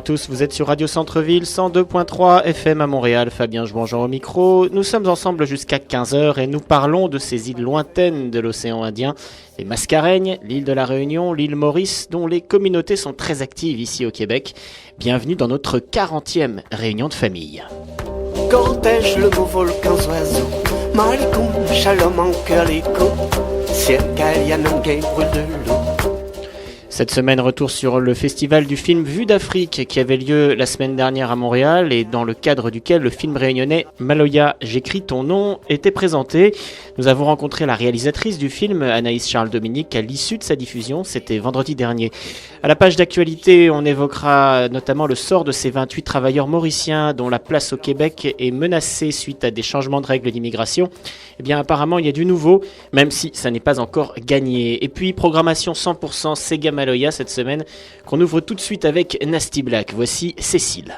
tous, vous êtes sur Radio Centre-Ville 102.3 FM à Montréal, Fabien Jouangean au micro. Nous sommes ensemble jusqu'à 15h et nous parlons de ces îles lointaines de l'océan Indien, les Mascareignes, l'île de la Réunion, l'île Maurice, dont les communautés sont très actives ici au Québec. Bienvenue dans notre 40e réunion de famille. Cortège le beau volcan oiseau, Malicoum, Shalom en cœur l'écho, Circal Yanangay brûle de l'eau. Cette semaine, retour sur le festival du film Vue d'Afrique qui avait lieu la semaine dernière à Montréal et dans le cadre duquel le film réunionnais Maloya, j'écris ton nom était présenté. Nous avons rencontré la réalisatrice du film, Anaïs Charles-Dominique, à l'issue de sa diffusion, c'était vendredi dernier. À la page d'actualité, on évoquera notamment le sort de ces 28 travailleurs mauriciens dont la place au Québec est menacée suite à des changements de règles d'immigration. Eh bien, apparemment, il y a du nouveau, même si ça n'est pas encore gagné. Et puis, programmation 100% Sega Maloya cette semaine, qu'on ouvre tout de suite avec Nasty Black. Voici Cécile.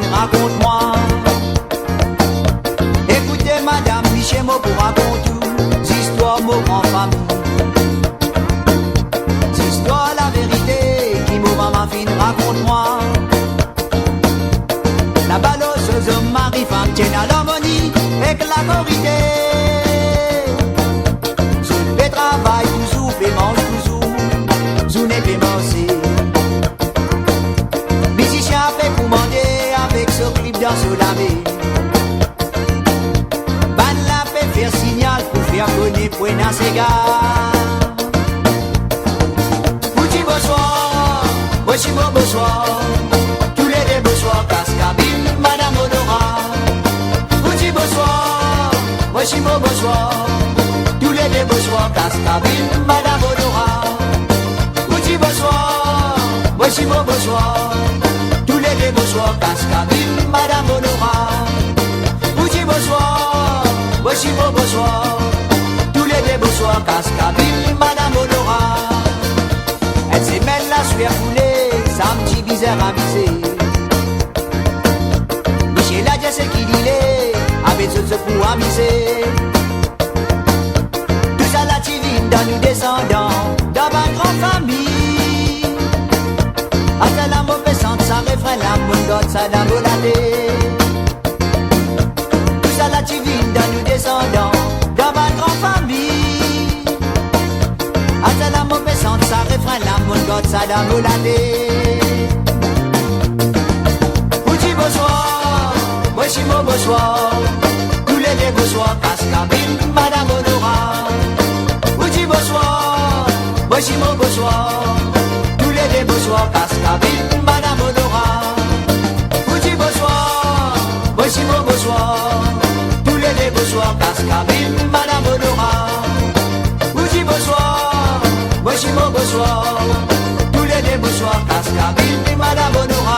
fille, raconte-moi. Écoutez madame, Michel mot pour raconter tout, histoire mot en famille. Histoire la vérité, qui mot maman fine, raconte-moi. La balosseuse homme, mari, femme tiennent à l'harmonie avec la corrité. Zoun fait travail, toujours fait mange, toujours Zoun est fait manger. Musicien fait commander avec ce clip dans ce lavé. Ban la fait faire signal pour faire connaître pour un cigare. Bouti bonsoir, voici mon bonsoir. Tous les deux bonsoir, Cascabine, Madame Honora. Bouti bonsoir, voici mon bonsoir. Tous les deux bonsoir, Cascabine, Madame Honora. Bouti bonsoir, voici mon bonsoir. Tous les deux bonsoir, Cascabine, Madame Honora. Bouti bonsoir, voici mon bonsoir. Tous les deux bonsoir, Cascabine, Madame Honora. Elle s'est mêlée la sueur foulée, samedi bizarre amusé. Michel a dit ce qu'il est, avec ce pour amuser. Tout ça la divine dans nous descendants, dans ma grande famille. Après la mauvaise sente, ça refrain la mondote, ça n'a voladé. Tout ça la divine dans nous descendants, dans ma grande famille. Après la mauvaise sente, ça refrain la mondote, ça n'a voladé. Bouti bonsoir, voici mon bonsoir. Tous les deux bonsoir, Cascabine, Madame Honora. Bouti bonsoir, voici mon bonsoir. Tous les deux bonsoir, Cascabine, Madame Honora. Bouti bonsoir, voici mon bonsoir. Tous les deux bonsoir, Cascabine, Madame Honora. Bouti bonsoir, voici mon bonsoir. Tous les deux bonsoir, Cascabine, Madame Honora.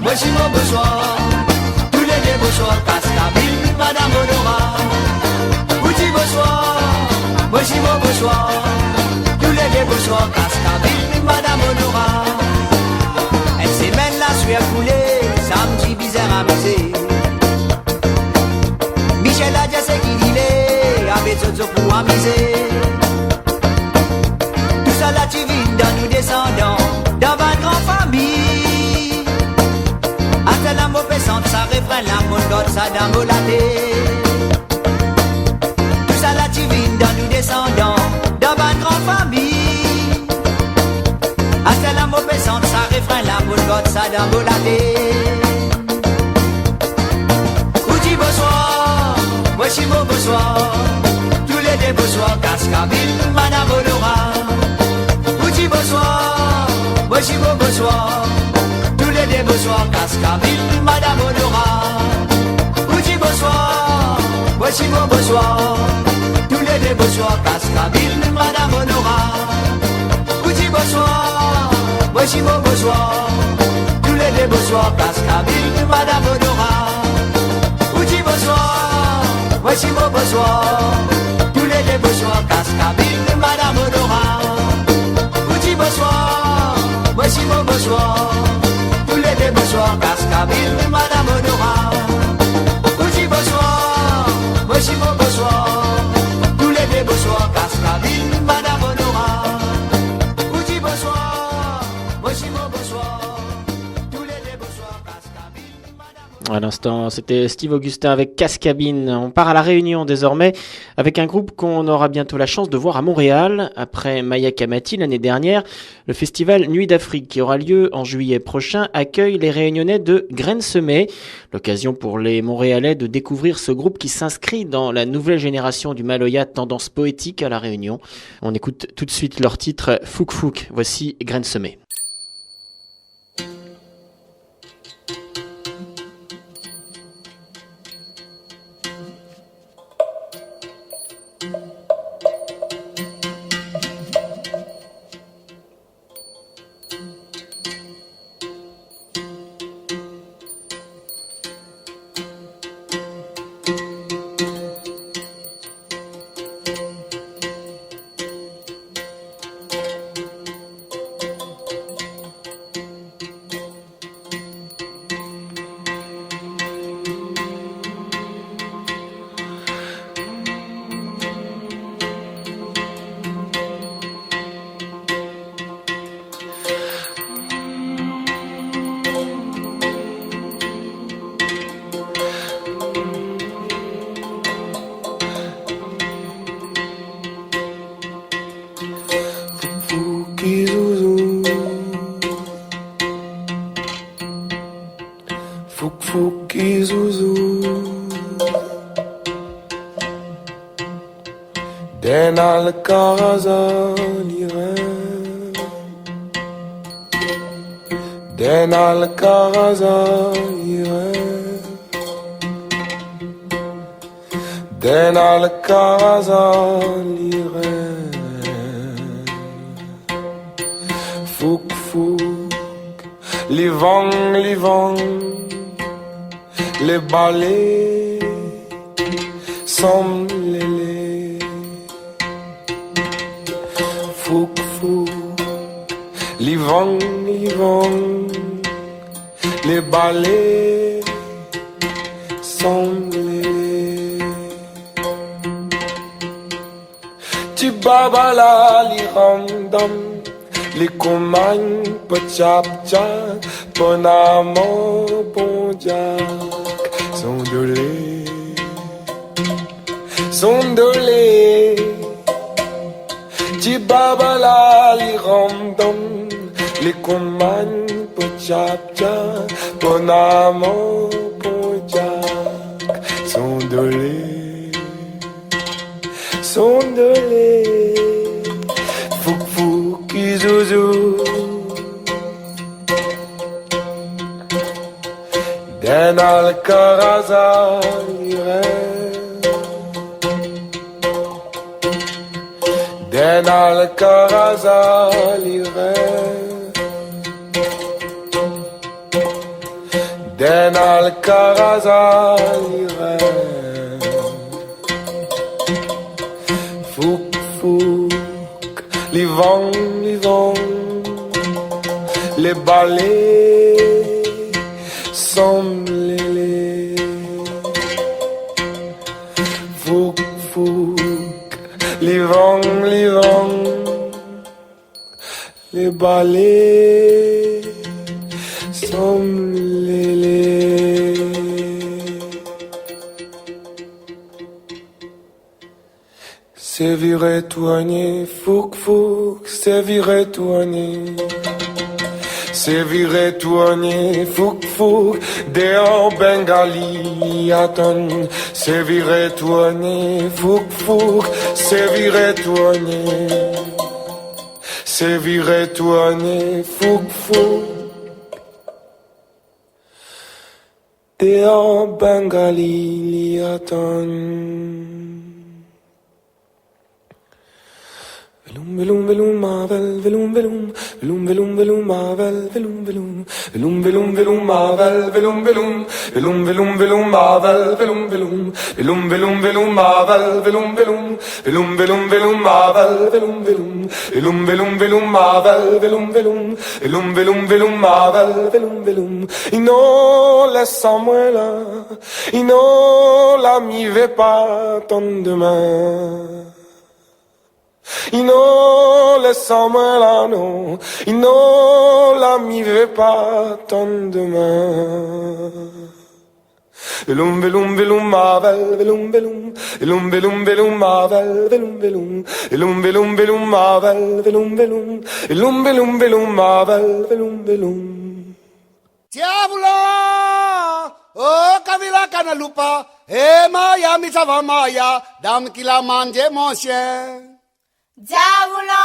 Voici mon bonsoir, tous les deux bonsoir, Cascabine, Madame Honora. Bouti bonsoir, voici mon bonsoir, tous les deux bonsoir, Cascabine, Madame Honora. Elle s'est mêlée la sueur coulée, samedi bizarre amusé. Michel a dit ce qu'il est, avec ce pour amuser. Tout ça la divine dans nous descendants, dans ma grande famille. Après la mauvaise sente, ça refrain la mondote, ça n'a voladé. Tout ça la divine dans nous descendants, dans ma grande famille. Après la mauvaise sente, ça refrain la mondote, ça n'a voladé. Bouti bonsoir, voici mon bonsoir. Tous les deux bonsoir, Cascabine, Madame Honora. Bouti bonsoir, voici mon bonsoir. Tous les deux bonsoir, Cascabine, Madame Honora. Bouti bonsoir, voici mon bonsoir. Tous les deux bonsoir, Cascabine, Madame Honora. Bouti bonsoir, voici mon bonsoir. Tous les deux bonsoir, Cascabine, Madame Honora. Bouti bonsoir, voici mon bonsoir. Tous les deux bonsoir, Cascabine, Madame Honora. Bouti bonsoir, voici mon bonsoir. Tous les deux bonsoir, Cascabine, Madame Honora. Bouti bonsoir, voici mon bonsoir. Tous les deux bonsoir, Cascabine, Madame Honora. Bouti bonsoir, voici mon bonsoir. Tous les deux bonsoir, Cascabine, Madame. À l'instant, c'était Steve Augustin avec Cascabine. On part à la Réunion désormais avec un groupe qu'on aura bientôt la chance de voir à Montréal. Après Maya Kamati l'année dernière, le festival Nuit d'Afrique qui aura lieu en juillet prochain accueille les Réunionnais de Graines Semées. L'occasion pour les Montréalais de découvrir ce groupe qui s'inscrit dans la nouvelle génération du Maloya tendance poétique à la Réunion. On écoute tout de suite leur titre Fouk Fouk. Voici Graines Semées. qui zouzou Den al-Karazan Iran Den al-Karazan Iran Den al-Karazan Iran Fouk fouk les vents les balais sont les Fouk fouk les vents les balais sont les Tibabala li random les commandes pachapcha bonamon bondiak sondolé Tibabala li random les commandes pachapcha bonamon bondiak sondolé Fouk fouk zouzou Den al-Karazan Iran Den al-Karazan Iran Den al-Karazan Iran Fouk fouk les vents les balais sont les Fouk fouk les vents les balais sont les C'est viré toigné, fouk fouk, c'est viré toigné. C'est viré toigné, fouk fouk, des en Bengali attendent. C'est viré toigné, fouk fouk, c'est viré toigné. C'est viré toigné, fouk fouk, des en Bengali attendent. Velum velum mavel velum velum velum velum velum mavel velum velum velum velum velum mavel velum velum velum velum velum mavel velum velum velum velum velum mavel velum velum velum velum velum mavel velum velum velum velum velum mavel velum velum velum velum velum mavel velum velum non laisse-moi là non l'ami va pas ton demain non, laisse-moi là, non. Non, l'ami veut pas tant demain. Velum, velum, velum, mavel, velum, velum. Velum, velum, velum, mavel, velum, velum. Velum, velum, velum, mavel, velum, velum. Velum, velum, velum, mavel, velum, velum. Diavolo! Oh, Kavila Kanalupa! Eh, Maya, Misava Maya, dame qui l'a mangé, mon chien. Diavolo,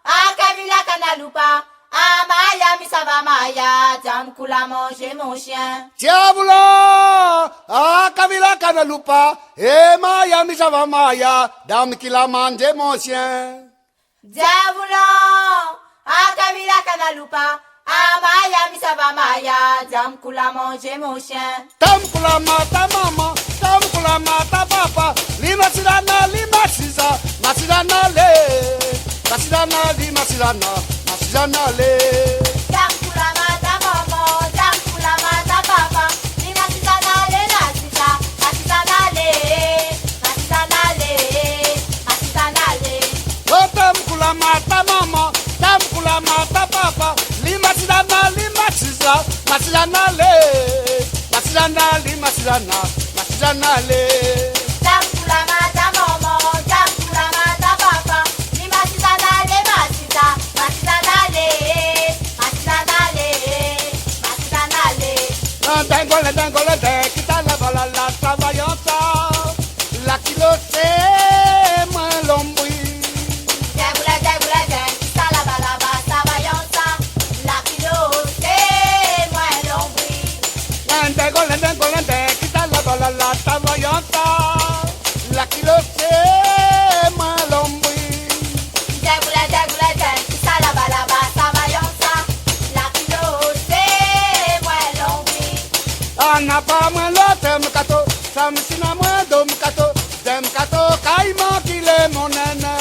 Akavila Kanalupa, Amaya Misava Maya, Dame Kula manger mon chien. Diavolo, Akavila Kanalupa, Maya Misava Maya, Dame qui l'a mangé mon chien. Diavolo, Akavila Kanalupa, Amaya Misava Maya, Dame Kula manger mon chien. Dame Kula mata maman, Dame Kula mata papa, Lima Sidana, Lima Sisa. Masidana le, Masidana li, Masidana, Masidana le. Dankula mata mama, dankula mata papa, ni Masidana le, Nasida, Masidana le, Masidana le, Masidana le. Oh dankula mata mama, dankula mata papa, li Masidana li, Masida, Masidana le, Masidana li, Masidana, Masidana le. Dankula mata mama. Dango golade, kita la balala, travaillanta. La kilo c'est moi l'ombri. Golade, kita la balala, travaillanta. La kilo c'est moi l'ombri. Ana pa moi l'autre mkato, samsina moi do mkato, dem kato kaima kile monana.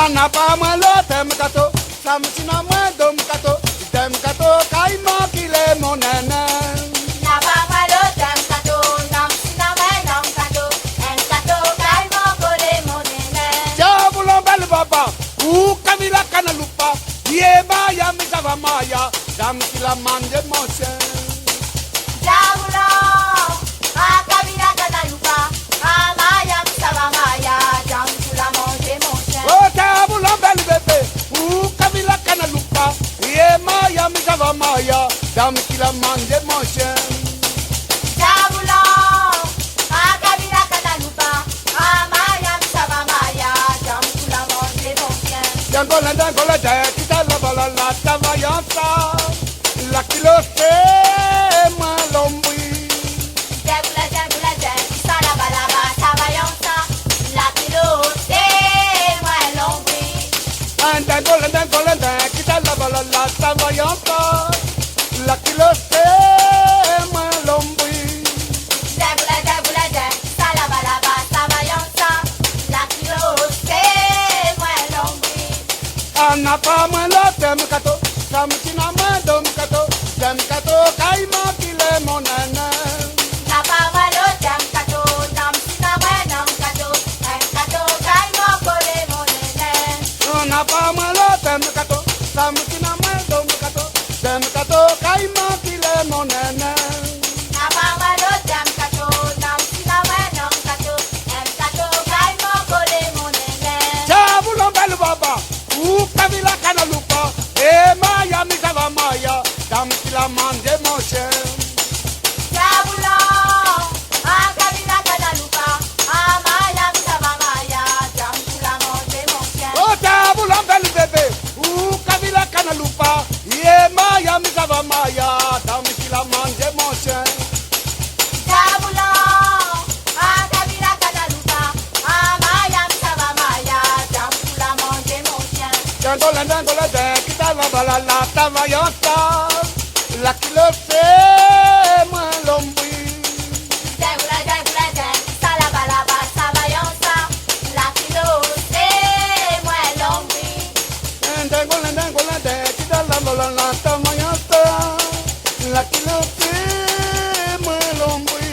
Ana pa moi l'autre mkato, samsina moi do mkato, dem kato kaima kile monana. Jabulo bel baba, u kamila kana lupa, ye maya misava maya, dam kila manje monse. Oh jabulo bel bebe, u kamila kana lupa, ye maya misava maya, dam kila manje monse. Golade, kita la balala, travaillanta. La kilo c'est moi l'ombri. Golade, kita la balala, travaillanta. La kilo c'est moi l'ombri. Ana pa moi l'autre mkato, samsina moi do mkato, dem kato kaima kile monana. Ana pa moi l'autre mkato, samsina moi do mkato, dem kato kaima kile monana. Jabulo bel baba, u kamila kana lupa, e maya misava maya, dam kila manje moshe. Oh jabulo bel bebe, u kamila kana lupa, e maya misava maya, dam kila manje moshe. Golade, kita la balala, travaillanta. La kilo c'est moi l'ombri. Golade, kita la balala, travaillanta. La kilo c'est moi l'ombri.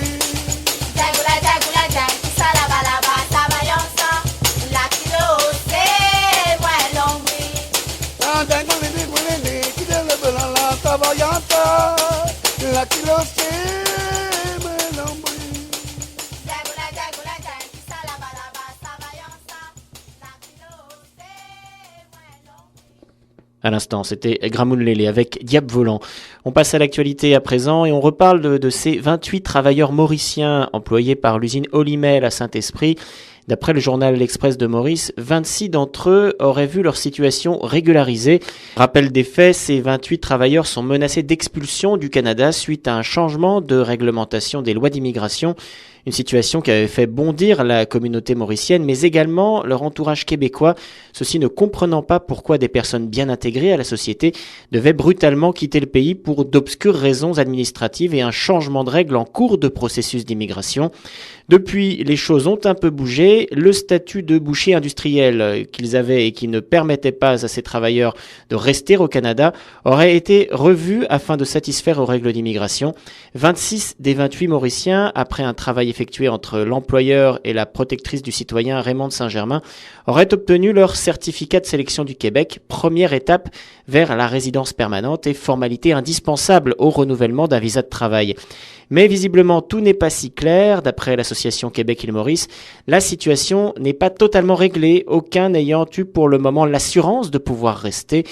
La kilo c'est moi l'ombri. À l'instant, c'était Gramoun Lélé avec Diable Volant. On passe à l'actualité à présent et on reparle de ces 28 travailleurs mauriciens employés par l'usine Olimel à Saint-Esprit. D'après le journal L'Express de Maurice, 26 d'entre eux auraient vu leur situation régularisée. Rappel des faits, ces 28 travailleurs sont menacés d'expulsion du Canada suite à un changement de réglementation des lois d'immigration. Une situation qui avait fait bondir la communauté mauricienne, mais également leur entourage québécois, ceux-ci ne comprenant pas pourquoi des personnes bien intégrées à la société devaient brutalement quitter le pays pour d'obscures raisons administratives et un changement de règles en cours de processus d'immigration. Depuis, les choses ont un peu bougé. Le statut de boucher industriel qu'ils avaient et qui ne permettait pas à ces travailleurs de rester au Canada aurait été revu afin de satisfaire aux règles d'immigration. 26 des 28 Mauriciens, après un travail effectué entre l'employeur et la protectrice du citoyen Raymond de Saint-Germain, auraient obtenu leur certificat de sélection du Québec, première étape vers la résidence permanente et formalité indispensable au renouvellement d'un visa de travail. Mais visiblement, tout n'est pas si clair. D'après l'association Québec-Île Maurice, la situation n'est pas totalement réglée, aucun n'ayant eu pour le moment l'assurance de pouvoir rester.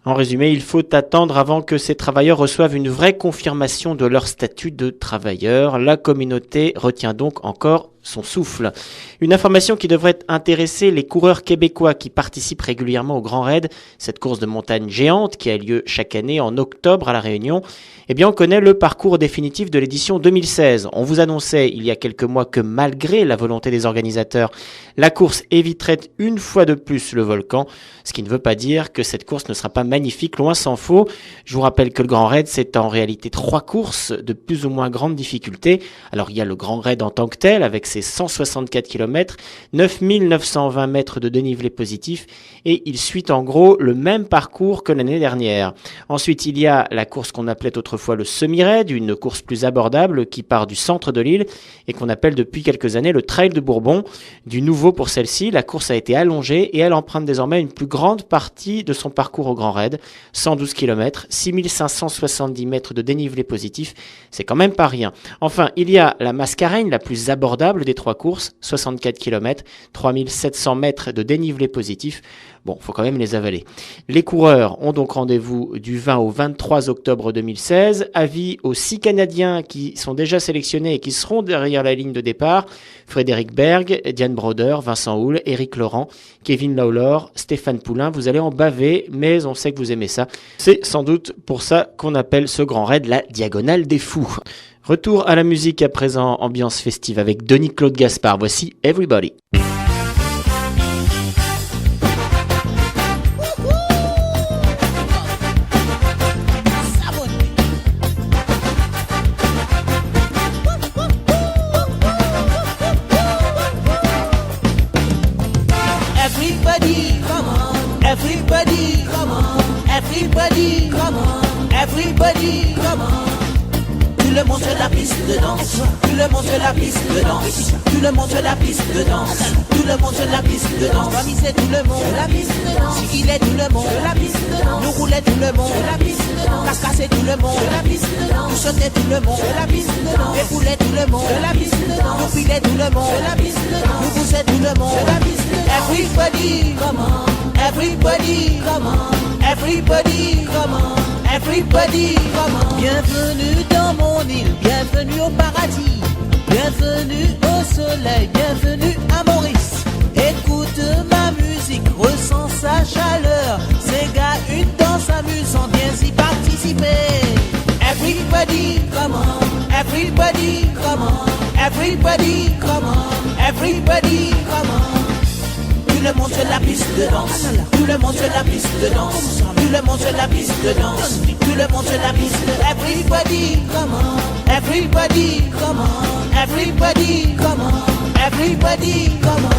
En résumé, il faut attendre avant que ces travailleurs reçoivent une vraie confirmation de leur statut de travailleur. La communauté retient donc encore son souffle. Une information qui devrait intéresser les coureurs québécois qui participent régulièrement au Grand Raid, cette course de montagne géante qui a lieu chaque année en octobre à La Réunion. Eh bien, on connaît le parcours définitif de l'édition 2016. On vous annonçait il y a quelques mois que malgré la volonté des organisateurs, la course éviterait une fois de plus le volcan, ce qui ne veut pas dire que cette course ne sera pas magnifique, loin s'en faut. Je vous rappelle que le Grand Raid, c'est en réalité 3 courses de plus ou moins grande difficulté. Alors, il y a le Grand Raid en tant que tel, avec ses 164 km, 9920 mètres de dénivelé positif, et il suit en gros le même parcours que l'année dernière. Ensuite, il y a la course qu'on appelait autrefois le semi-raid, une course plus abordable qui part du centre de l'île et qu'on appelle depuis quelques années le Trail de Bourbon. Du nouveau pour celle-ci, la course a été allongée et elle emprunte désormais une plus grande partie de son parcours au Grand Raid, 112 km, 6570 mètres de dénivelé positif, c'est quand même pas rien. Enfin, il y a la Mascareigne, la plus abordable des 3 courses, 64 km, 3700 mètres de dénivelé positif. Bon, faut quand même les avaler. Les coureurs ont donc rendez-vous du 20 au 23 octobre 2016. Avis aux 6 Canadiens qui sont déjà sélectionnés et qui seront derrière la ligne de départ. Frédéric Berg, Diane Broder, Vincent Houle, Éric Laurent, Kevin Lawlor, Stéphane Poulain. Vous allez en baver, mais on sait que vous aimez ça. C'est sans doute pour ça qu'on appelle ce Grand Raid la Diagonale des Fous. Retour à la musique à présent, ambiance festive avec Denis-Claude Gaspard. Voici Everybody. Everybody, come on. Everybody, come on. Everybody, come on. Everybody, come on. Tout le monde sur la piste de danse. Tout le monde sur la piste de danse. Tout le monde sur la piste de danse. Tout le monde sur la piste de danse. Famille c'est tout le monde sur la piste de danse. Si il est tout le monde sur la piste de danse. Nous roulait tout le monde sur la piste de danse. Casca c'est tout le monde sur la piste de danse. Nous sautait tout le monde sur la piste de danse. Et poulet tout le monde sur la piste de danse. Nous filait tout le monde sur la piste de danse. Nous poussait tout le monde sur la piste de danse. Everybody, come on. Everybody, come on. Everybody, come on. Everybody, come on. Bienvenue dans mon île, bienvenue au paradis. Bienvenue au soleil, bienvenue à Maurice. Écoute ma musique, ressens sa chaleur. C'est gars, une danse amusante, viens y participer. Everybody, come on. Everybody, come on. Everybody, come on. Everybody, come on. Tout le monde sur la piste de danse. Tout le monde sur la piste de danse. Tout le monde sur la piste de danse. Tout le monde sur la piste de danse. Everybody, come on. Everybody, come on. Everybody, come on. Everybody, come on.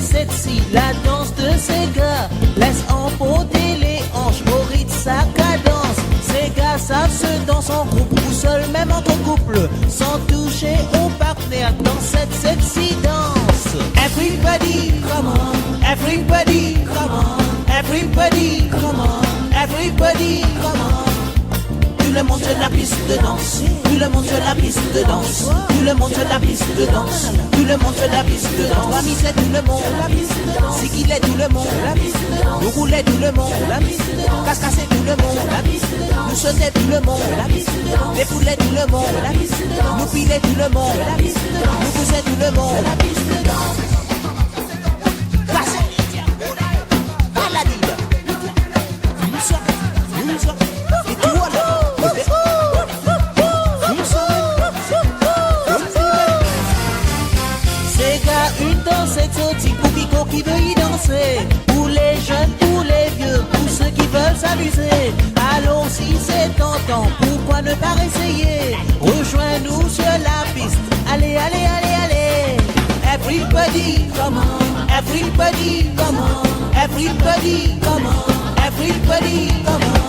Sexy, la danse de ces gars laisse emporter les hanches au rythme sa cadence. Ces gars savent se danser en groupe ou seul, même entre couples, sans toucher au partenaire dans cette sexy danse. Everybody, come on. Everybody, come on. Everybody, come on. Everybody, come on. Tout le monde sur la piste de danse. Tout le monde sur la piste de danse. Tout le monde sur la piste de danse. Tout le monde sur la piste de danse. Famille c'est tout le monde sur la piste de danse. C'est qu'il est tout le monde sur la piste de danse. Nous roulait tout le monde sur la piste de danse. Casca c'est tout le monde sur la piste de danse. Nous sautait tout le monde sur la piste de danse. Les poulets tout le monde sur la piste de danse. Nous pilait tout le monde sur la piste de danse. Nous poussait tout le monde sur la piste de danse. Cassez, paladine. Et tu vois là. Une danse exotique pour quiconque qui veut y danser. Pour les jeunes, pour les vieux, pour ceux qui veulent s'amuser. Allons si c'est tentant, pourquoi ne pas essayer? Rejoins-nous sur la piste. Allez, allez, allez, allez. Everybody, come on. Everybody, come on. Everybody, come on. Everybody, come on.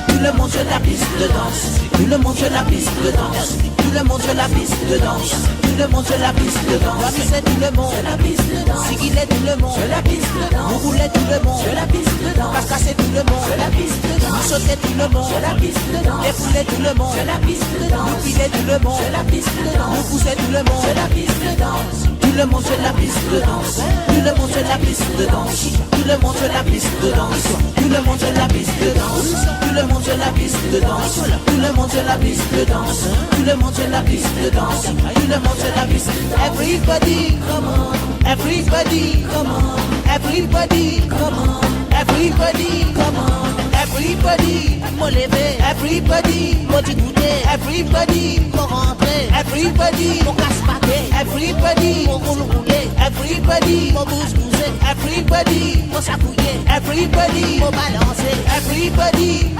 Tout le monde sur la piste de danse. Tout le monde sur la piste de danse. Tout le monde sur la piste de danse. Tout le monde sur la piste de danse. Rami c'est tout le monde sur la piste de danse. Sigil est tout le monde sur la piste de danse. Mouroul est tout le monde sur la piste de danse. Pascal c'est tout le monde sur la piste de danse. Moussot est tout le monde sur la piste de danse. Les poules est tout le monde sur la piste de danse. Nous pile est tout le monde sur la piste de danse. Nous pousse tout le monde sur la piste de danse. Tout le monde sur la piste de danse. Tout le monde sur la piste de danse. Tout le monde sur la piste de danse. Tout le monde sur la piste de danse. Tout le monde sur la piste de danse. Tout le monde sur la piste de danse. Tout le monde sur la piste de danse. Tout le monde sur la piste. Everybody, come on. Everybody, come on. Everybody, come on. Everybody, come on. Everybody, mon lever. Everybody, mon goûter. Everybody, mon rentrer. Everybody, mon casse-paquet. Everybody, mon rouler. Everybody, mon bouger. Everybody, mon s'appuyer. Everybody, mon balancer. Everybody,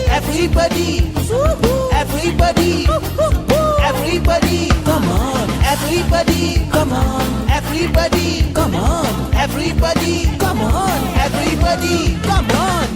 everybody, everybody, everybody, come on. Everybody, come on. Everybody, come on. Everybody, come on. Everybody, come on.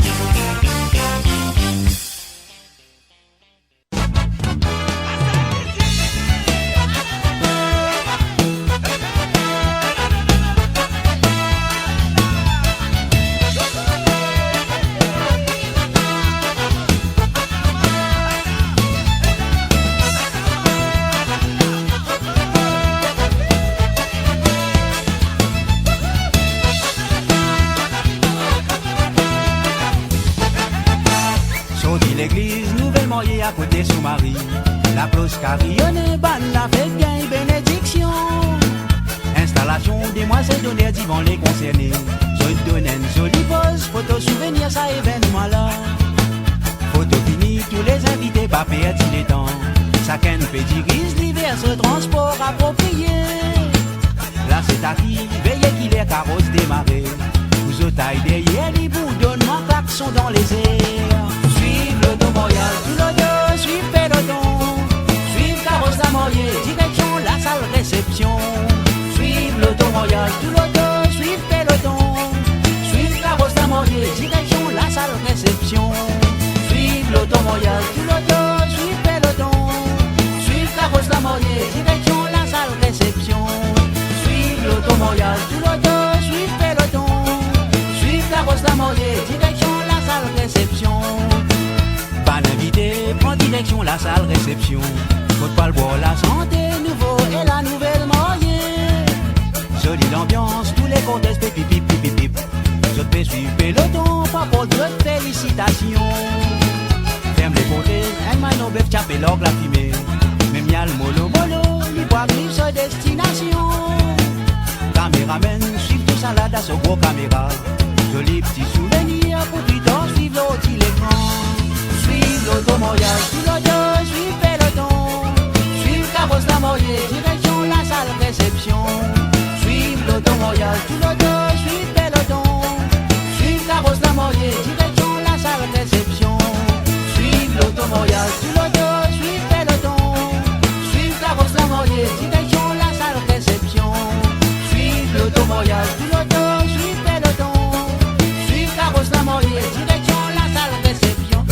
L'église nouvellement y à côté sous Marie. La cloche carillonne, ban la fête bien et bénédiction. Installation des moiselles d'honneur devant les concernés. Je donne une jolie pose, photo souvenir ça événement là. Photo finie, tous les invités pas perdre les temps. Chacun fait dirige divers transport approprié. Là c'est à qui, veillez qu'il est carrosse démarré. Vous au taille derrière les bourdonnements sont dans les airs. Suivre l'automorial, tout l'auto, suivre peloton. Suivre carrosse d'amorier, direction la salle réception. Suivre l'automorial, tout l'auto, suivre peloton. Suivre carrosse d'amorier, direction la salle réception. Suivre l'automorial, tout l'auto, suivre peloton. Suivre carrosse d'amorier, direction la salle réception. Suivre l'automorial, tout l'auto, suivre peloton. Suivre carrosse d'amorier, direction la salle réception. Pas d'invité, prends direction la salle réception. Faut pas le boire la santé, nouveau et la nouvelle mariée. Jolie l'ambiance, tous les cortèges pip pip pip pip pip. Je te fais suivre peloton, pas pour de félicitations. Ferme les cortèges, un mano bœuf chapé l'orgue la fumée. Même y'a le molo molo, il boit vivre sa destination. Caméramen, suivre tout ça là dans ce gros caméra. Joli petit souvenir pour plus tard suivre l'autre l'écran. Suivre l'automorial, tout l'auto, suivre peloton. Suivre carrosse d'amorier, direction la salle réception. Suivre l'automorial, tout l'auto, suivre peloton. Suivre carrosse d'amorier, direction la salle réception. Suivre l'automorial, tout l'auto, suivre peloton. Suivre carrosse d'amorier, direction la salle réception. Suivre l'automorial, tout l'auto, suivre peloton. Suivre carrosse d'amorier, direction la salle réception.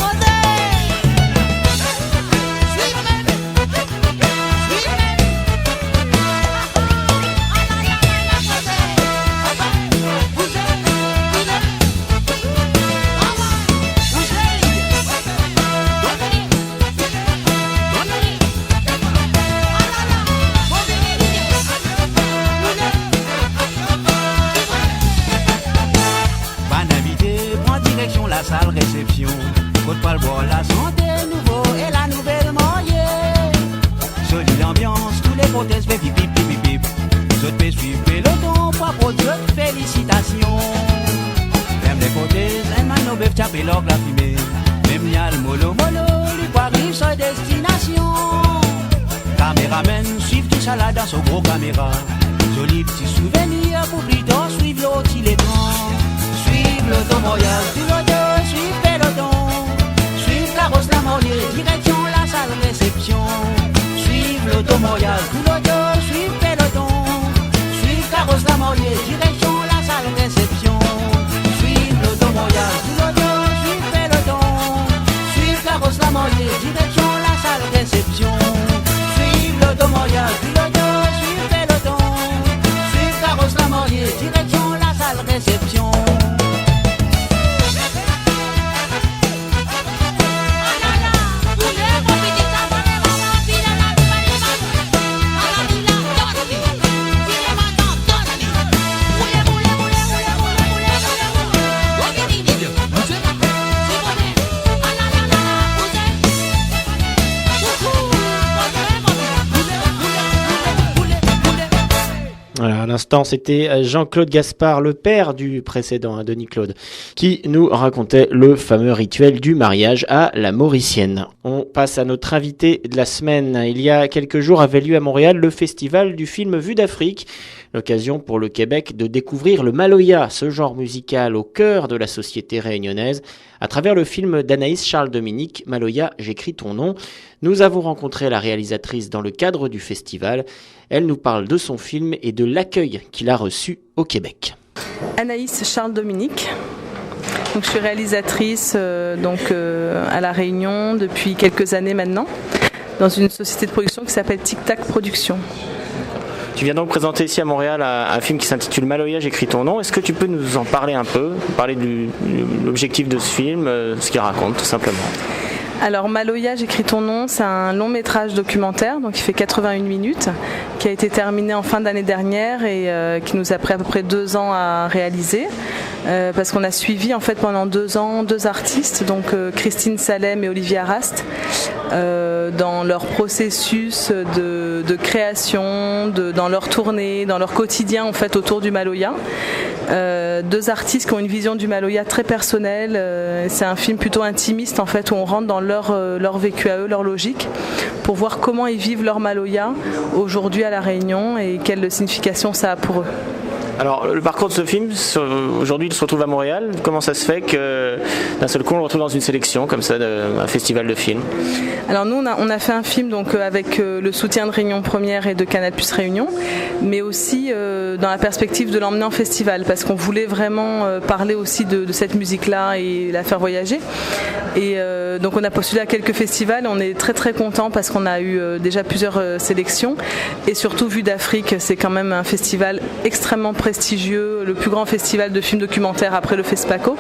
La salle réception, faut pas le boire la santé, nouveau et la nouvelle mariée. Jolie l'ambiance, tous les cortèges fait pip pip pip pip. Je te fais suivre peloton, pas pour de félicitations. Ferme les cortèges, un mano bœuf chapé l'orgue la fumée. Même y'a le molo molo, lui pas arrive sa destination. Caméramen, suivre tout ça là dans son gros caméra. Joli petit souvenir pour plus tard suivre l'autre l'écran. Suivre l'automorial, tout l'auto, suivre peloton. Suivre carrosse d'amorier, direction la salle réception. Suivre l'automorial, tout l'auto, suivre peloton. Suivre carrosse d'amorier, direction la salle réception. Suivre l'automorial, tout l'auto, suivre peloton. Suivre carrosse d'amorier, Voilà, à l'instant, c'était Jean-Claude Gaspard, le père du précédent, Denis Claude, qui nous racontait le fameux rituel du mariage à la Mauricienne. On passe à notre invité de la semaine. Il y a quelques jours avait lieu à Montréal le festival du film Vue d'Afrique. L'occasion pour le Québec de découvrir le Maloya, ce genre musical au cœur de la société réunionnaise, à travers le film d'Anaïs Charles-Dominique, Maloya, j'écris ton nom. Nous avons rencontré la réalisatrice dans le cadre du festival. Elle nous parle de son film et de l'accueil qu'il a reçu au Québec. Anaïs Charles-Dominique. Donc, je suis réalisatrice à La Réunion depuis quelques années maintenant, dans une société de production qui s'appelle Tic Tac Productions. Tu viens donc présenter ici à Montréal un film qui s'intitule Maloya, j'écris ton nom. Est-ce que tu peux nous en parler un peu, parler de l'objectif de ce film, ce qu'il raconte tout simplement? Alors Maloya, j'écris ton nom, c'est un long métrage documentaire, donc il fait 81 minutes, qui a été terminé en fin d'année dernière et qui nous a pris à peu près 2 ans à réaliser. Parce qu'on a suivi en fait pendant 2 ans 2 artistes, donc Christine Salem et Olivier Arast, dans leur processus de création, dans leur tournée, dans leur quotidien en fait autour du Maloya. 2 artistes qui ont une vision du Maloya très personnelle. C'est un film plutôt intimiste en fait où on rentre dans leur vécu à eux, leur logique, pour voir comment ils vivent leur Maloya aujourd'hui à La Réunion et quelle signification ça a pour eux. Alors, le parcours de ce film, aujourd'hui, il se retrouve à Montréal. Comment ça se fait que d'un seul coup, on le retrouve dans une sélection comme ça, un festival de films? Alors nous, on a fait un film donc avec le soutien de Réunion Première et de Canal+ Réunion, mais aussi dans la perspective de l'emmener en festival, parce qu'on voulait vraiment parler aussi de cette musique-là et la faire voyager. Et donc on a postulé à quelques festivals. On est très très contents parce qu'on a eu déjà plusieurs sélections, et surtout Vue d'Afrique, c'est quand même un festival extrêmement prestigieux, le plus grand festival de films documentaires après le FESPACO,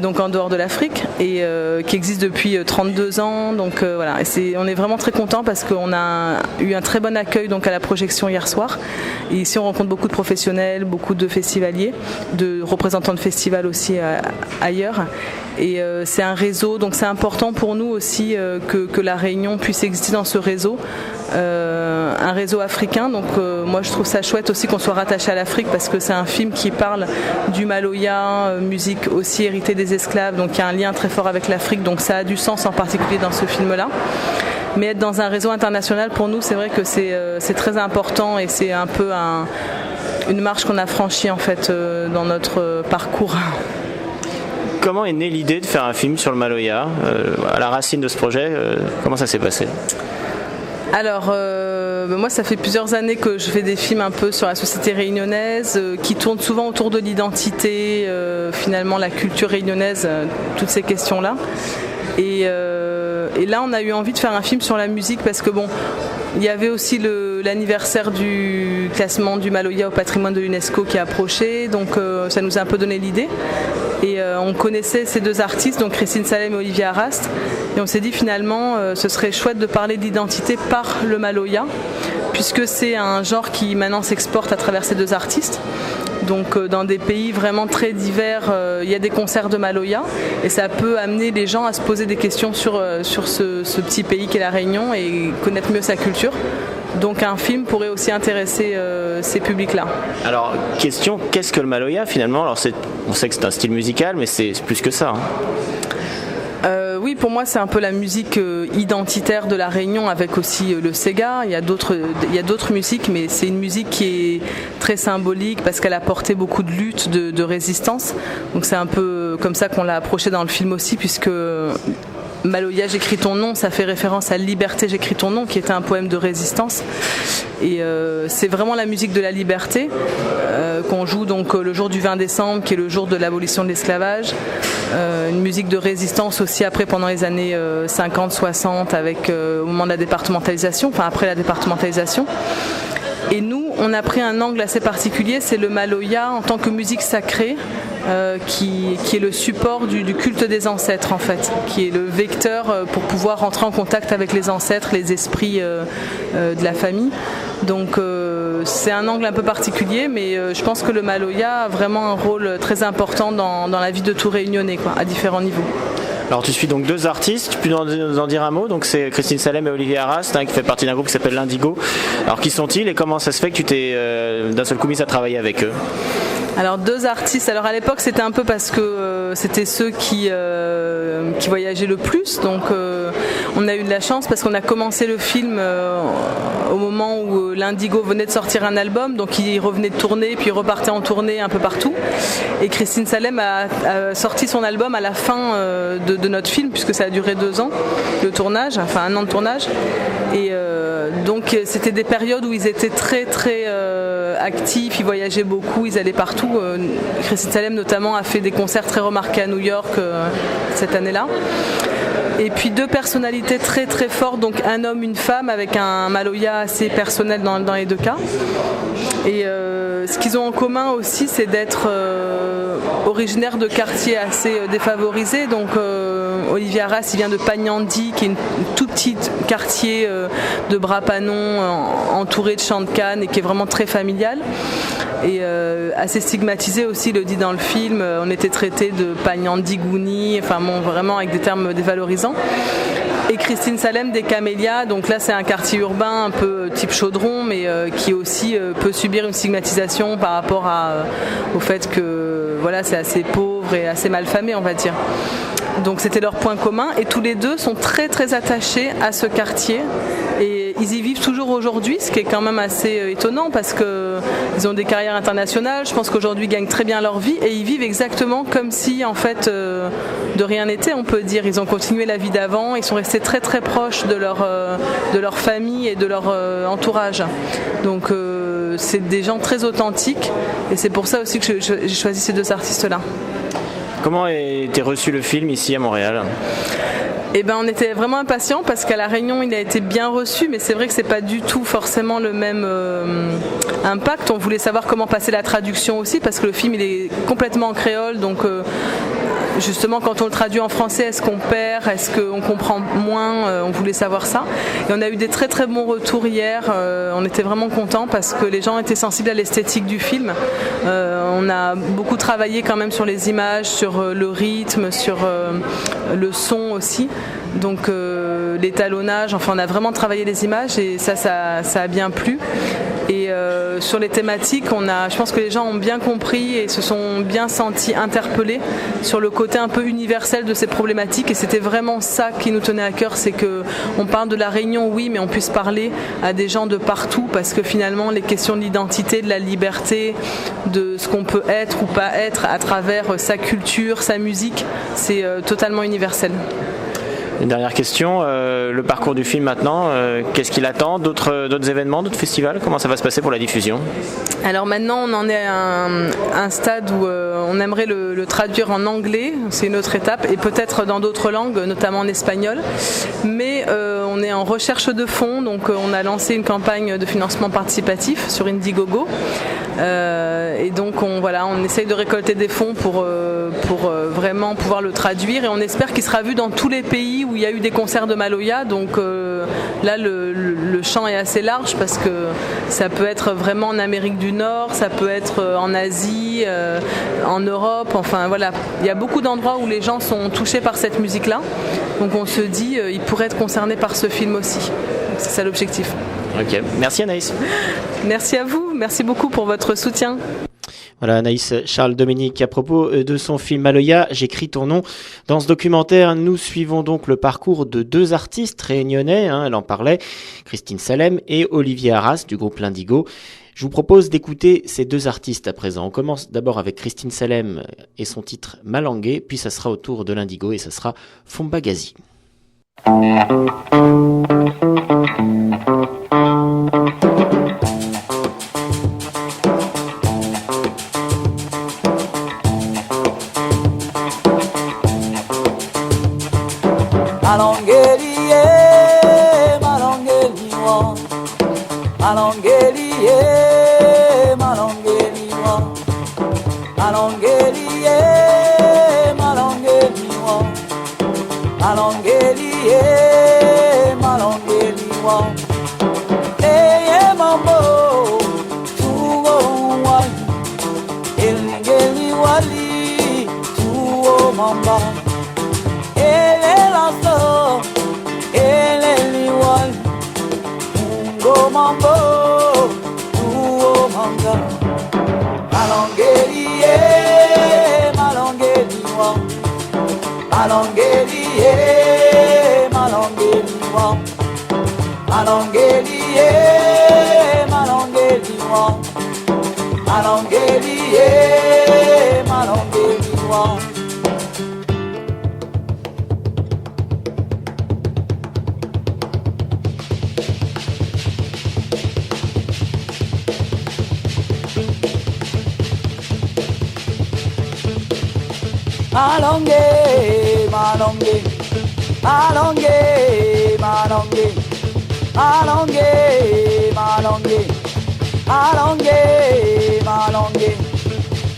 donc en dehors de l'Afrique, et qui existe depuis 32 ans. Donc voilà, et on est vraiment très contents parce qu'on a eu un très bon accueil donc à la projection hier soir. Et ici on rencontre beaucoup de professionnels, beaucoup de festivaliers, de représentants de festivals aussi ailleurs. Et c'est un réseau, donc c'est important pour nous aussi que La Réunion puisse exister dans ce réseau, un réseau africain. Donc moi je trouve ça chouette aussi qu'on soit rattaché à l'Afrique, parce que c'est un film qui parle du Maloya, musique aussi héritée des esclaves, donc il y a un lien très fort avec l'Afrique, donc ça a du sens en particulier dans ce film-là. Mais être dans un réseau international, pour nous, c'est vrai que c'est très important, et c'est un peu une marche qu'on a franchie en fait dans notre parcours. Comment est née l'idée de faire un film sur le Maloya, à la racine de ce projet? Comment ça s'est passé? Alors, moi, ça fait plusieurs années que je fais des films un peu sur la société réunionnaise, qui tournent souvent autour de l'identité, finalement la culture réunionnaise, toutes ces questions-là. Et là, on a eu envie de faire un film sur la musique, parce que bon, il y avait aussi l'anniversaire du classement du Maloya au patrimoine de l'UNESCO qui approchait, donc ça nous a un peu donné l'idée. Et on connaissait ces 2 artistes, donc Christine Salem et Olivier Arast, et on s'est dit finalement ce serait chouette de parler d'identité par le Maloya, puisque c'est un genre qui maintenant s'exporte à travers ces 2 artistes. Donc dans des pays vraiment très divers, il y a des concerts de Maloya, et ça peut amener les gens à se poser des questions sur ce petit pays qu'est La Réunion et connaître mieux sa culture. Donc un film pourrait aussi intéresser ces publics-là. Alors, question, qu'est-ce que le Maloya finalement? Alors on sait que c'est un style musical, mais c'est plus que ça. Oui, pour moi, c'est un peu la musique identitaire de La Réunion, avec aussi le Sega. Il y a d'autres musiques, mais c'est une musique qui est très symbolique parce qu'elle a porté beaucoup de lutte, de résistance. Donc c'est un peu comme ça qu'on l'a approché dans le film aussi, puisque Maloya, j'écris ton nom, ça fait référence à Liberté, j'écris ton nom, qui était un poème de résistance. Et c'est vraiment la musique de la liberté qu'on joue donc le jour du 20 décembre, qui est le jour de l'abolition de l'esclavage. Une musique de résistance aussi après, pendant les années 50-60, avec au moment de la départementalisation, enfin après la départementalisation. Et nous, on a pris un angle assez particulier, c'est le maloya en tant que musique sacrée, qui est le support du culte des ancêtres en fait, qui est le vecteur pour pouvoir rentrer en contact avec les ancêtres, les esprits de la famille. Donc c'est un angle un peu particulier, mais je pense que le maloya a vraiment un rôle très important dans la vie de tout Réunionnais, quoi, à différents niveaux. Alors tu suis donc deux artistes, tu peux nous en dire un mot, donc c'est Christine Salem et Olivier Arras, qui fait partie d'un groupe qui s'appelle l'Indigo. Alors qui sont-ils et comment ça se fait que tu t'es d'un seul coup mis à travailler avec eux? Alors deux artistes, alors à l'époque c'était un peu parce que c'était ceux qui voyageaient le plus, donc on a eu de la chance parce qu'on a commencé le film au moment où l'Indigo venait de sortir un album, donc il revenait de tourner puis il repartait en tournée un peu partout, et Christine Salem a sorti son album à la fin de notre film, puisque ça a duré 2 ans le tournage, enfin 1 an de tournage, et donc c'était des périodes où ils étaient très très actifs, ils voyageaient beaucoup, ils allaient partout. Christine Salem notamment a fait des concerts très remarqués à New York cette année-là. Et puis 2 personnalités très très fortes, donc un homme, une femme, avec un maloya assez personnel dans les 2 cas. Et ce qu'ils ont en commun aussi, c'est d'être originaires de quartiers assez défavorisés. Donc Olivier Arras, il vient de Pagnandi, qui est une tout petit quartier de Bras-Panon, entouré de champs de canne et qui est vraiment très familial. Et assez stigmatisé aussi, il le dit dans le film, on était traité de Pagnandi-Gouni, enfin bon, vraiment avec des termes dévalorisants. Et Christine Salem des Camélias, donc là c'est un quartier urbain un peu type Chaudron, mais qui aussi peut subir une stigmatisation par rapport au fait que voilà, c'est assez pauvre et assez malfamé, on va dire. Donc c'était leur point commun, et tous les deux sont très très attachés à ce quartier, et ils y vivent toujours aujourd'hui, ce qui est quand même assez étonnant parce qu'ils ont des carrières internationales, je pense qu'aujourd'hui ils gagnent très bien leur vie, et ils vivent exactement comme si en fait de rien n'était, on peut dire. Ils ont continué la vie d'avant, ils sont restés très très proches de leur famille et de leur entourage. Donc c'est des gens très authentiques, et c'est pour ça aussi que j'ai choisi ces 2 artistes-là. Comment a été reçu le film ici à Montréal ? Eh ben, on était vraiment impatients parce qu'à La Réunion il a été bien reçu, mais c'est vrai que c'est pas du tout forcément le même impact. On voulait savoir comment passer la traduction aussi, parce que le film il est complètement en créole, donc justement quand on le traduit en français, est-ce qu'on perd, est-ce qu'on comprend moins, on voulait savoir ça. Et on a eu des très très bons retours hier, on était vraiment contents parce que les gens étaient sensibles à l'esthétique du film. On a beaucoup travaillé quand même sur les images, sur le rythme, sur le son aussi. Donc l'étalonnage, enfin on a vraiment travaillé les images, et ça a bien plu. Et sur les thématiques, je pense que les gens ont bien compris et se sont bien sentis interpellés sur le côté un peu universel de ces problématiques, et c'était vraiment ça qui nous tenait à cœur, c'est qu'on parle de la Réunion, oui, mais on puisse parler à des gens de partout, parce que finalement les questions de l'identité, de la liberté, de ce qu'on peut être ou pas être à travers sa culture, sa musique, c'est totalement universel. Une dernière question, le parcours du film maintenant, qu'est-ce qu'il attend, d'autres événements, d'autres festivals, comment ça va se passer pour la diffusion? Alors maintenant on en est à un stade où on aimerait le traduire en anglais, c'est une autre étape, et peut-être dans d'autres langues, notamment en espagnol, mais on est en recherche de fonds, donc on a lancé une campagne de financement participatif sur Indiegogo, et donc on essaye de récolter des fonds pour vraiment pouvoir le traduire, et on espère qu'il sera vu dans tous les pays où il y a eu des concerts de maloya. Donc là le champ est assez large, parce que ça peut être vraiment en Amérique du Nord, ça peut être en Asie, en Europe, enfin voilà, il y a beaucoup d'endroits où les gens sont touchés par cette musique-là, donc on se dit ils pourraient être concernés par ce film aussi. C'est ça l'objectif. Ok, merci Anaïs. Merci à vous, merci beaucoup pour votre soutien. Voilà, Anaïs Charles-Dominique, à propos de son film Maloya, j'écris ton nom. Dans ce documentaire, nous suivons donc le parcours de 2 artistes réunionnais, elle en parlait, Christine Salem et Olivier Arras du groupe l'Indigo. Je vous propose d'écouter ces 2 artistes à présent. On commence d'abord avec Christine Salem et son titre Malangué, puis ça sera au tour de l'Indigo et ça sera Fombagazi. Malongeli, malongeli, malongeli malongeli wa mambo tuwo wa elingeli wali tuwo mamba elelaso eleli wali ungo mambo tuwo manga malongeli malongeli wa malongeli malongeli wa malongeli malongeli wa malongeli malongeli wa malonge malonge malonge malonge malonge malonge malonge malonge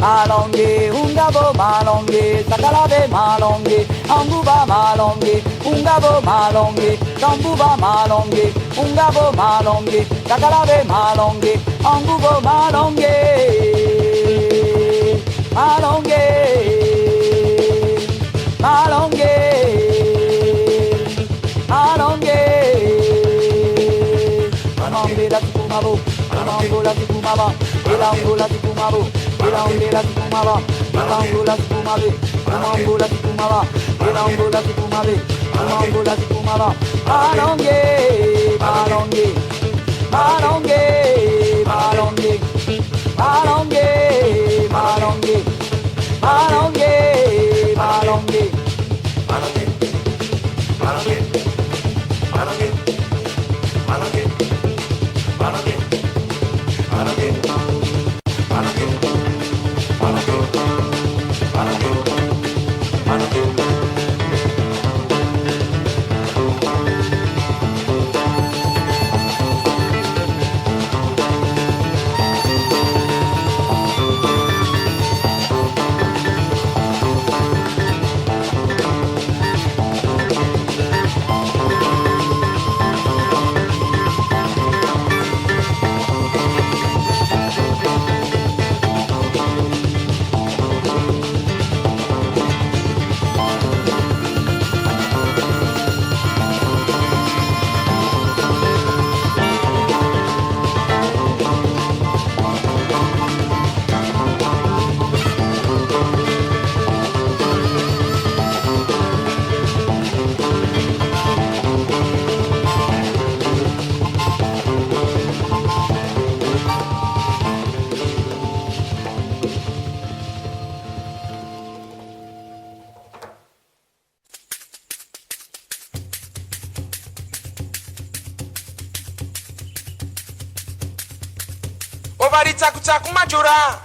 malonge ungabo malonge sakalave malonge anguba malonge ungabo malonge tambuba malonge ungabo malonge sakalave malonge angubo malonge malonge malonge malonge malonge la kumabo malonge la kumaba elango la kumabo elango la kumaba elango la kumabe elango la kumaba elango la kumabe elango la kumaba malonge malonge malonge malonge malonge malonge malonge malonge Ovari tsaku tsaku majora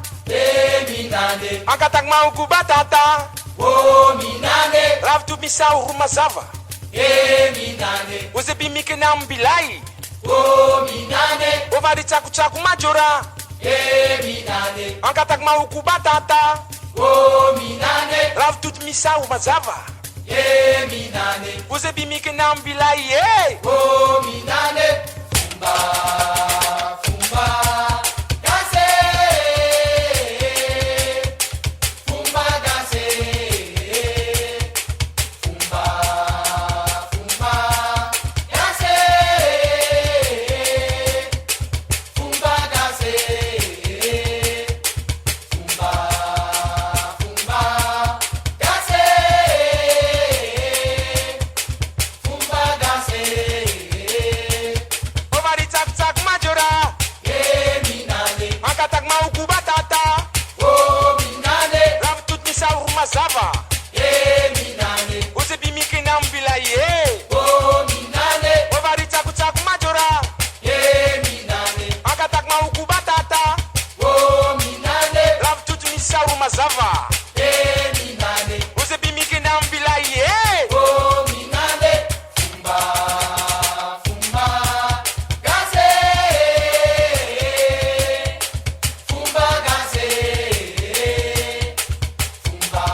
Minande, Ankatak mauku batata Minande, Ravtu misau rumazava Minande, Uzebi mike na mbilai Minande, Ovari tsaku tsaku majora Minande, Ankatak mauku batata Minande, Ravtu misau rumazava Minande, Uzebi mike na mbilai Minande, Fumba, danse, Fumba, danse, Fumba, danse, Fumba, danse, Fumba, danse, Fumba, danse. Ovari tsaku tsaku majora Minande, Ankatak mauku batata Minande, Ravtu misau rumazava Minande, Uzebi mike na mbilai Minande, Ovari tsaku tsaku majora Minande, Ankatak mauku batata Minande, Ravtu misau rumazava Minande, Uzebi mike na mbilai Minande, Fumba, danse, Fumba, danse, Fumba,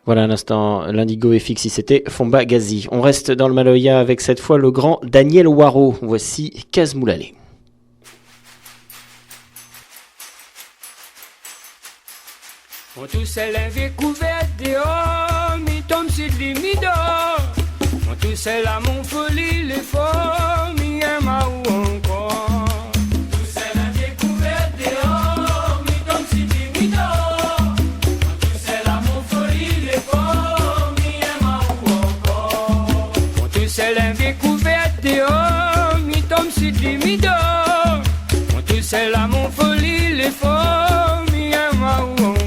Voilà un instant, l'Indigo FX, c'était Fomba Gazi. On reste dans le Maloya avec cette fois le grand Daniel Waro. Voici Kazmoulale. On tous les vieux couverts dehors, mi tombe sur les midors. On tous la mon folie, les forts, mi aime ou encore. Tous les vieux couverts dehors, mi tombe sur les midors. On tous la mon folie, les forts, mi aime ou encore. On tous les vieux couverts dehors, mi tombe sur les midors. On tous la mon folie, les forts, mi aime ou encore.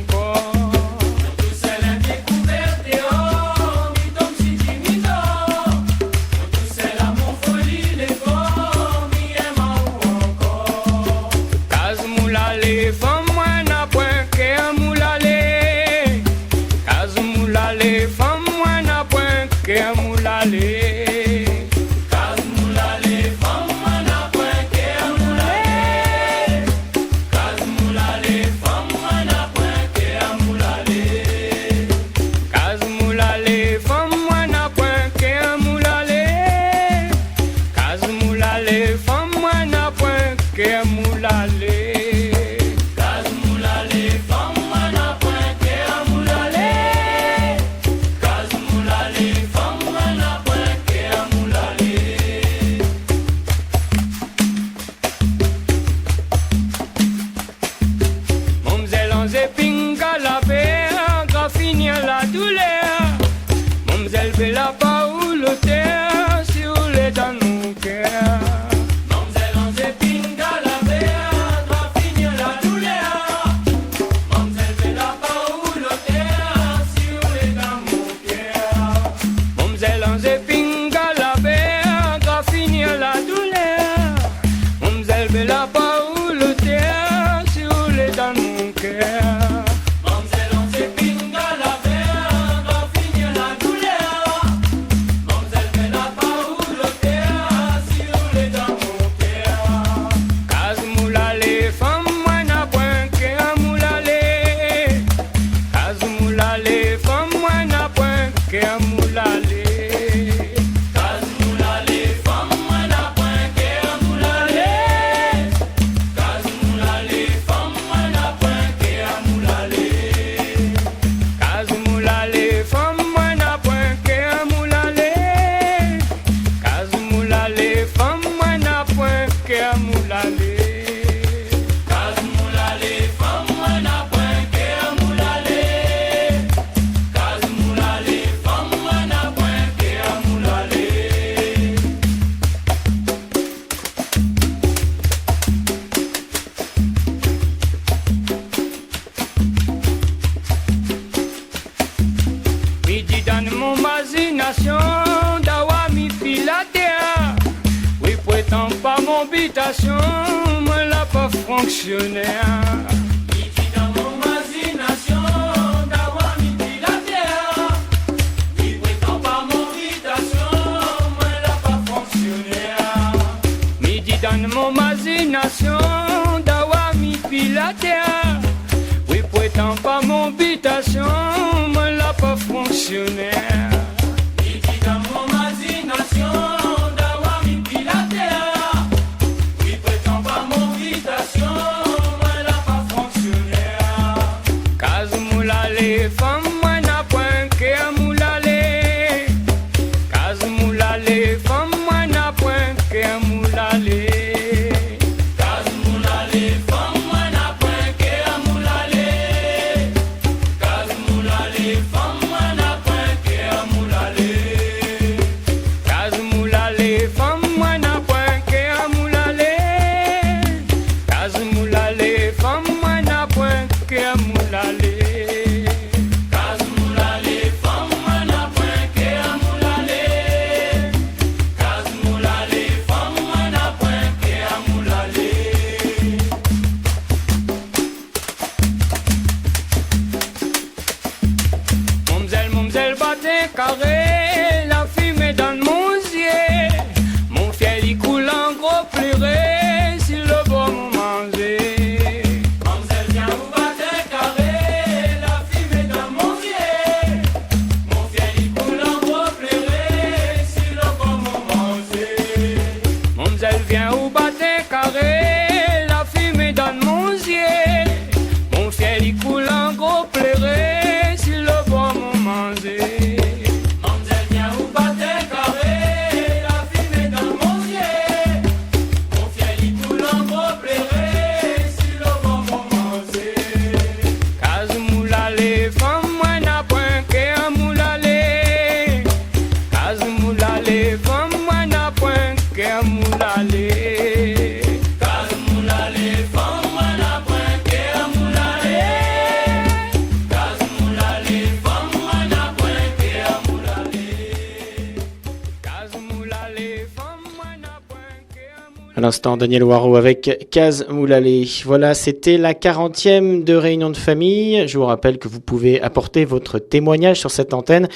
À l'instant, Daniel Waro avec Kaz Moulalé. Voilà, c'était la 40e de Réunion de famille. Je vous rappelle que vous pouvez apporter votre témoignage sur cette antenne.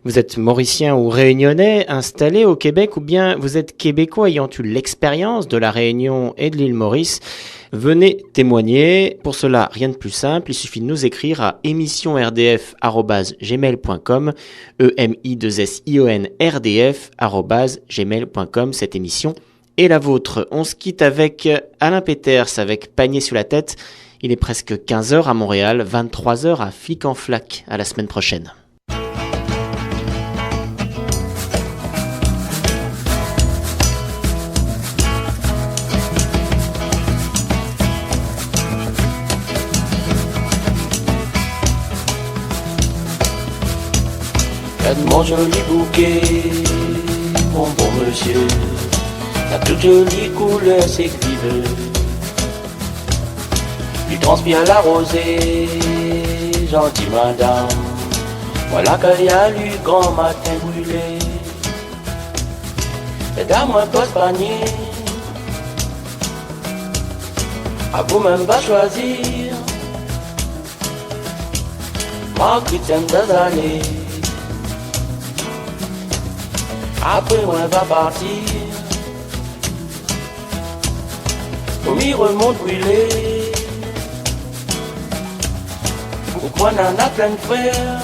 Vous êtes mauricien ou réunionnais installé au Québec ou bien vous êtes québécois ayant eu l'expérience de la Réunion et de l'île Maurice. Venez témoigner. Pour cela, rien de plus simple. Il suffit de nous écrire à émissionrdf@gmail.com, EMISSIONRDF@gmail.com. Cette émission est la vôtre. On se quitte avec Alain Peters, avec Panier sur la tête. Il est presque 15h à Montréal, 23h à Flic en Flac. À la semaine prochaine. Mon joli bouquet, mon bon monsieur, la toute jolie couleur s'écrive. Lui transpire la rosée, gentille madame. Voilà qu'il y a lu grand matin brûlé. Et dans mon poste panier, à vous même pas choisir. Ma chrétienne des années. Après moi va partir, pour m'y remonte brûlé. Pourquoi n'en a plein de frères,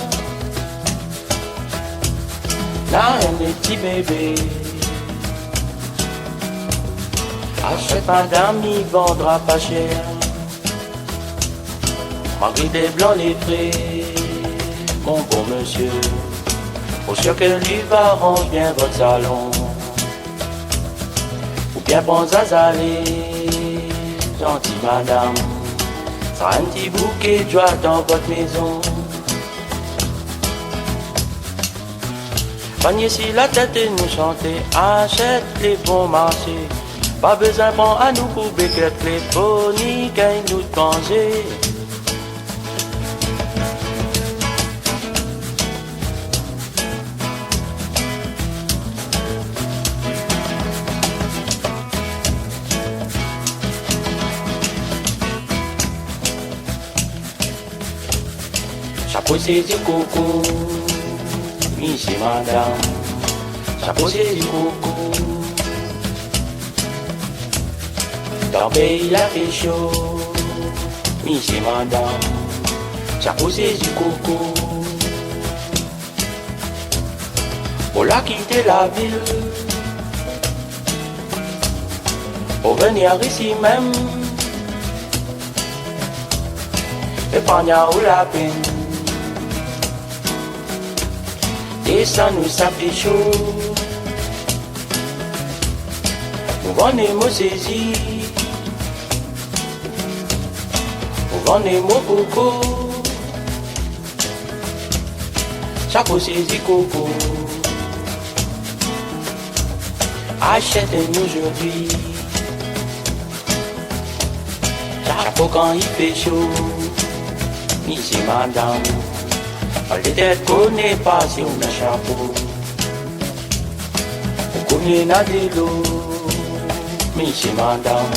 n'a un petit bébé. Achète madame, il vendra pas cher. Malgré des blancs lettrés, mon bon monsieur. Pour sûr que lui va ranger bien votre salon. Ou bien pensez à aller, gentille madame. Ça un petit bouquet de joie dans votre maison. Panier si la tête et nous chanter, achète les bons marchés. Pas besoin prendre à nous pour béquer les bonnies, gagne nous de manger. Chapeau c'est du coco, oui c'est madame. Chapeau c'est du coco. Dans le pays il a fait chaud, oui c'est madame. Chapeau c'est du coco. Pour la quitter la ville, pour venir ici même, et prendre ou la peine. Et ça nous ça fait chaud. Nous vendons mots saisis, nous vendons mots coco. Chapeau saisi coco. Achète-nous aujourd'hui. Chapeau quand il fait chaud. Ici madame. Les têtes connaissent pas si on a chapeau. On connaît n'a de l'eau. Mais c'est madame.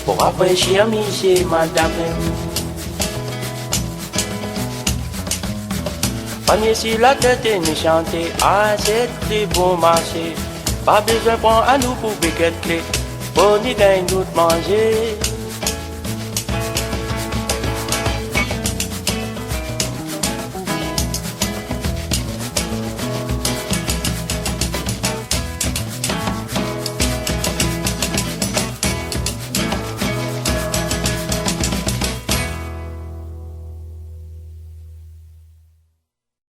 Pour rafraîchir, mais c'est madame. Panier si la tête est méchantée, achète les bons marchés. Pas besoin de prendre à nous pour béquette clé. Pour n'y gagne d'autres manger.